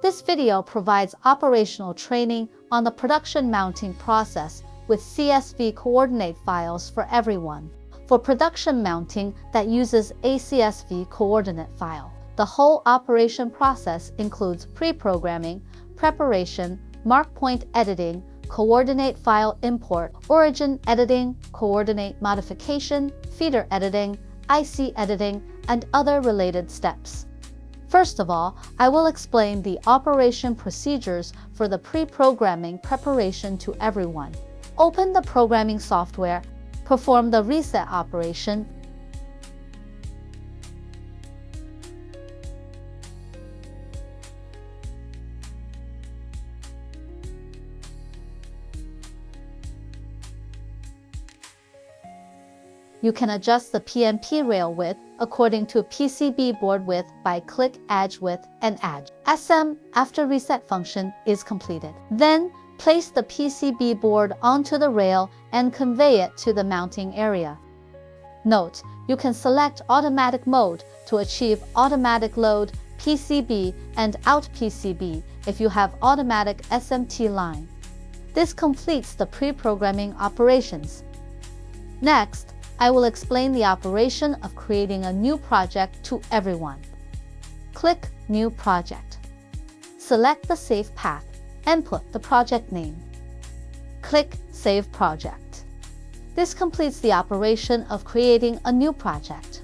This video provides operational training on the production mounting process with CSV coordinate files for everyone. For production mounting that uses a CSV coordinate file, the whole operation process includes pre-programming, preparation, mark point editing, coordinate file import, origin editing, coordinate modification, feeder editing, IC editing, and other related steps. First of all, I will explain the operation procedures for the pre-programming preparation to everyone. Open the programming software, perform the reset operation, You can adjust the PNP rail width according to PCB board width by click Edge Width and Edge SM after reset function is completed. Then, place the PCB board onto the rail and convey it to the mounting area. Note, you can select automatic mode to achieve automatic load PCB and out PCB if you have automatic SMT line. This completes the pre-programming operations. Next, I will explain the operation of creating a new project to everyone. Click New Project. Select the save path and put the project name. Click Save Project. This completes the operation of creating a new project.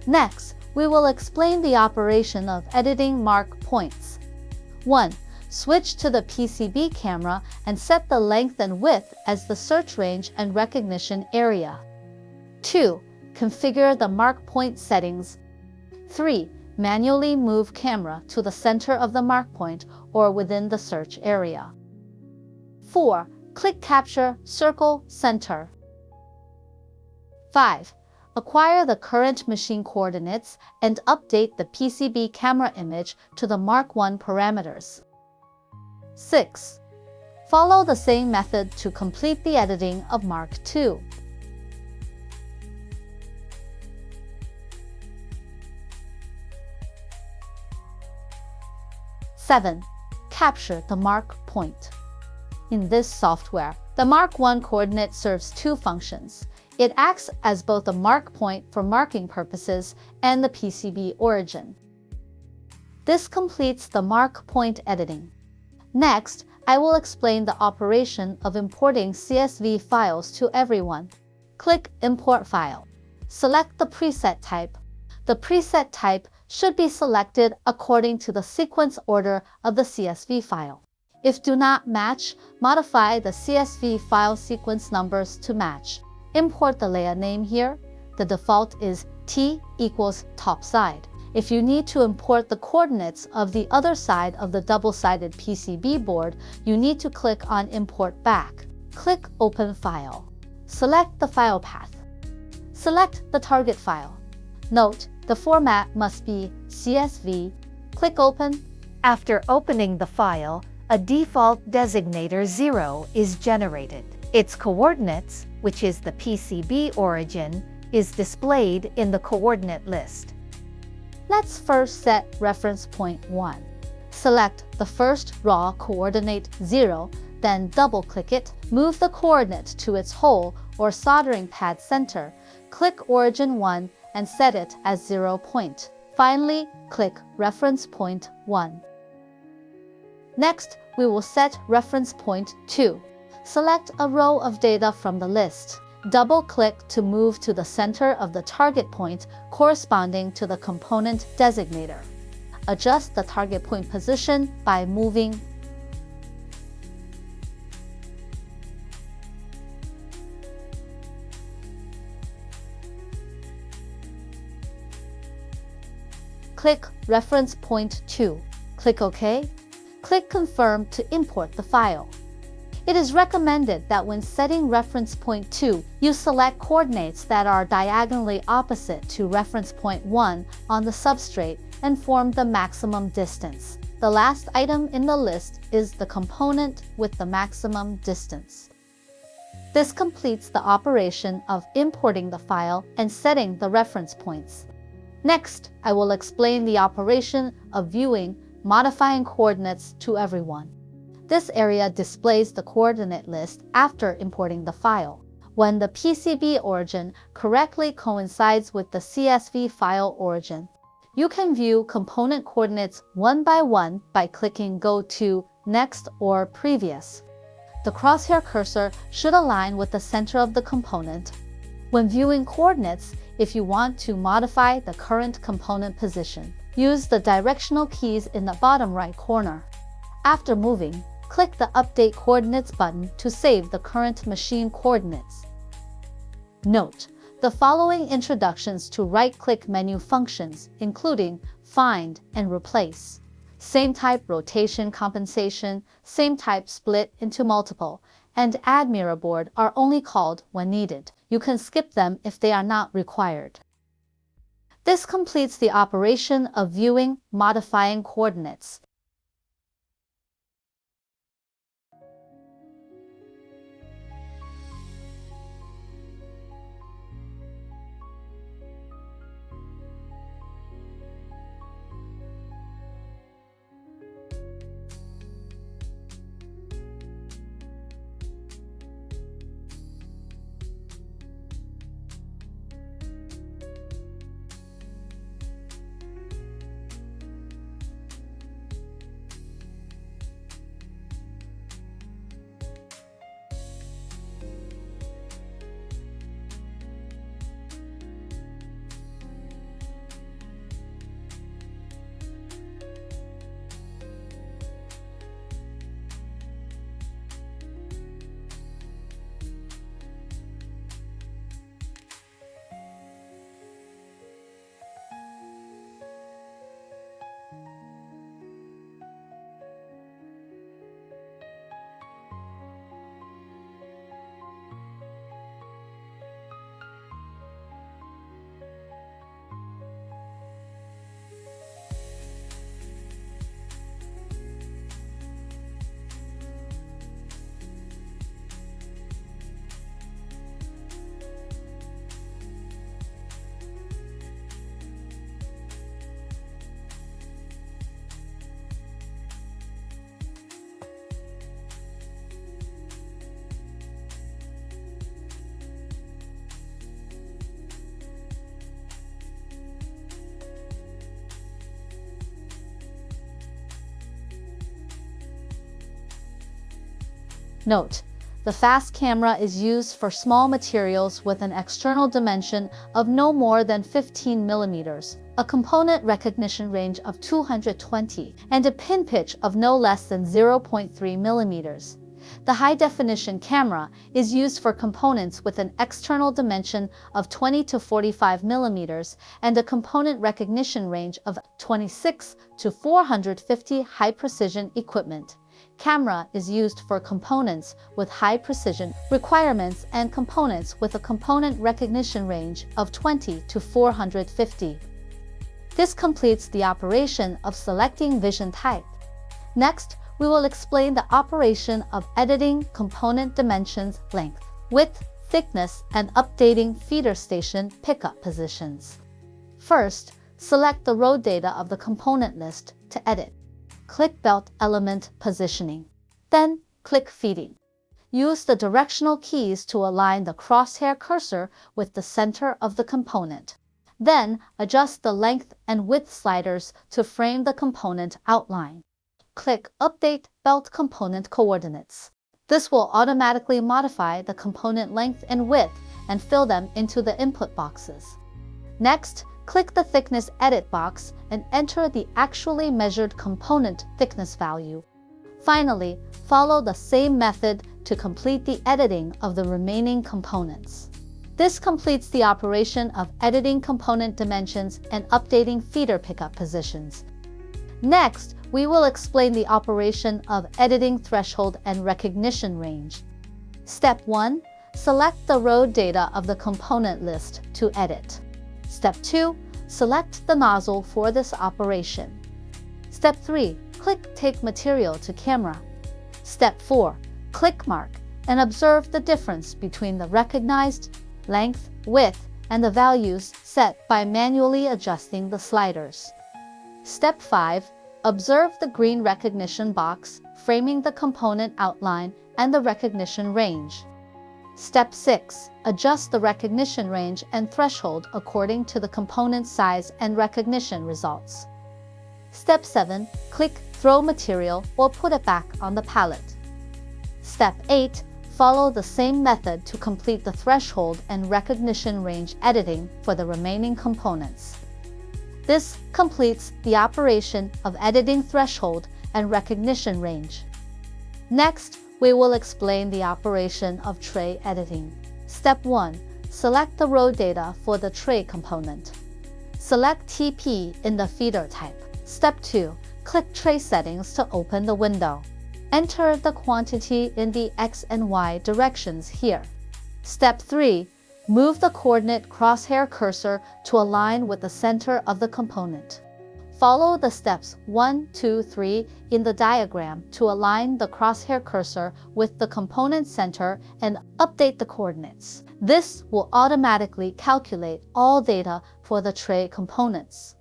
Next, we will explain the operation of editing mark points. 1. Switch to the PCB camera and set the length and width as the search range and recognition area. 2. Configure the mark point settings. 3. Manually move camera to the center of the mark point or within the search area. 4. Click Capture Circle Center. 5. Acquire the current machine coordinates and update the PCB camera image to the Mark 1 parameters. 6. Follow the same method to complete the editing of Mark 2. 7. Capture the mark point. In this software, the Mark 1 coordinate serves two functions. It acts as both a mark point for marking purposes and the PCB origin. This completes the mark point editing. Next, I will explain the operation of importing CSV files to everyone. Click Import File. Select the preset type. The preset type should be selected according to the sequence order of the CSV file. If do not match, modify the CSV file sequence numbers to match. Import the layer name here. The default is T equals top side. If you need to import the coordinates of the other side of the double-sided PCB board, you need to click on Import Back. Click Open File. Select the file path. Select the target file. Note, the format must be CSV. Click Open. After opening the file, a default designator 0 is generated. Its coordinates, which is the PCB origin, is displayed in the coordinate list. Let's first set reference point 1. Select the first raw coordinate 0, then double-click it, move the coordinate to its hole or soldering pad center, click origin 1, and set it as 0 point. Finally, click reference point 1. Next, we will set reference point 2. Select a row of data from the list. Double-click to move to the center of the target point corresponding to the component designator. Adjust the target point position by moving Click Reference Point 2. Click OK. Click Confirm to import the file. It is recommended that when setting reference point 2, you select coordinates that are diagonally opposite to reference point 1 on the substrate and form the maximum distance. The last item in the list is the component with the maximum distance. This completes the operation of importing the file and setting the reference points. Next, I will explain the operation of viewing modifying coordinates to everyone. This area displays the coordinate list after importing the file. When the PCB origin correctly coincides with the CSV file origin, you can view component coordinates one by clicking Go to, Next, or Previous. The crosshair cursor should align with the center of the component. When viewing coordinates, if you want to modify the current component position, use the directional keys in the bottom right corner. After moving, click the Update Coordinates button to save the current machine coordinates. Note: the following introductions to right-click menu functions, including Find and Replace, Same Type Rotation Compensation, Same Type Split into Multiple, and Add Mirror Board, are only called when needed. You can skip them if they are not required. This completes the operation of viewing, modifying coordinates. Note: the fast camera is used for small materials with an external dimension of no more than 15 mm, a component recognition range of 220, and a pin pitch of no less than 0.3 mm. The high-definition camera is used for components with an external dimension of 20 to 45 mm and a component recognition range of 26 to 450. High-precision equipment camera is used for components with high precision requirements and components with a component recognition range of 20 to 450. This completes the operation of selecting vision type. Next, we will explain the operation of editing component dimensions, length, width, thickness, and updating feeder station pickup positions. First, select the row data of the component list to edit. Click Belt Element Positioning. Then, click Feeding. Use the directional keys to align the crosshair cursor with the center of the component. Then, adjust the length and width sliders to frame the component outline. Click Update Belt Component Coordinates. This will automatically modify the component length and width and fill them into the input boxes. Next, click the Thickness Edit box and enter the actually measured component thickness value. Finally, follow the same method to complete the editing of the remaining components. This completes the operation of editing component dimensions and updating feeder pickup positions. Next, we will explain the operation of editing threshold and recognition range. Step 1. Select the row data of the component list to edit. Step 2. Select the nozzle for this operation. Step 3. Click Take Material to Camera. Step 4. Click Mark and observe the difference between the recognized length, width, and the values set by manually adjusting the sliders. Step 5. Observe the green recognition box, framing the component outline and the recognition range. Step 6. Adjust the recognition range and threshold according to the component size and recognition results. Step 7. Click Throw Material or put it back on the palette. Step 8. Follow the same method to complete the threshold and recognition range editing for the remaining components. This completes the operation of editing threshold and recognition range. Next, we will explain the operation of tray editing. Step 1. Select the row data for the tray component. Select TP in the feeder type. Step 2. Click Tray Settings to open the window. Enter the quantity in the X and Y directions here. Step 3. Move the coordinate crosshair cursor to align with the center of the component. Follow the steps 1, 2, 3 in the diagram to align the crosshair cursor with the component center and update the coordinates. This will automatically calculate all data for the tray components.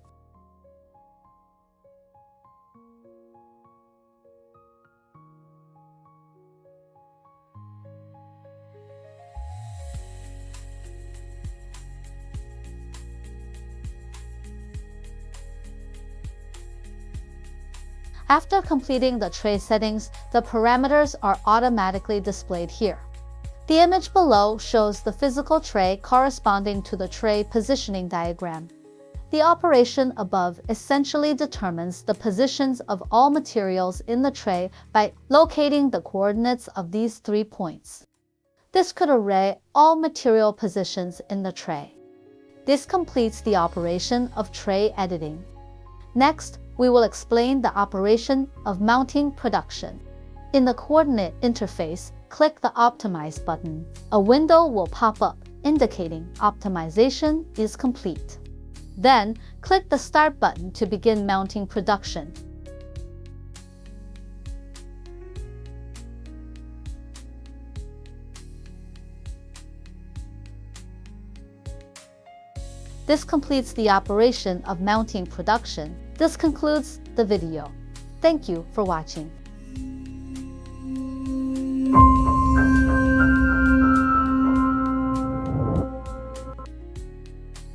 After completing the tray settings, the parameters are automatically displayed here. The image below shows the physical tray corresponding to the tray positioning diagram. The operation above essentially determines the positions of all materials in the tray by locating the coordinates of these 3 points. This could array all material positions in the tray. This completes the operation of tray editing. Next, we will explain the operation of mounting production. In the coordinate interface, click the Optimize button. A window will pop up indicating optimization is complete. Then, click the Start button to begin mounting production. This completes the operation of mounting production. This concludes the video. Thank you for watching.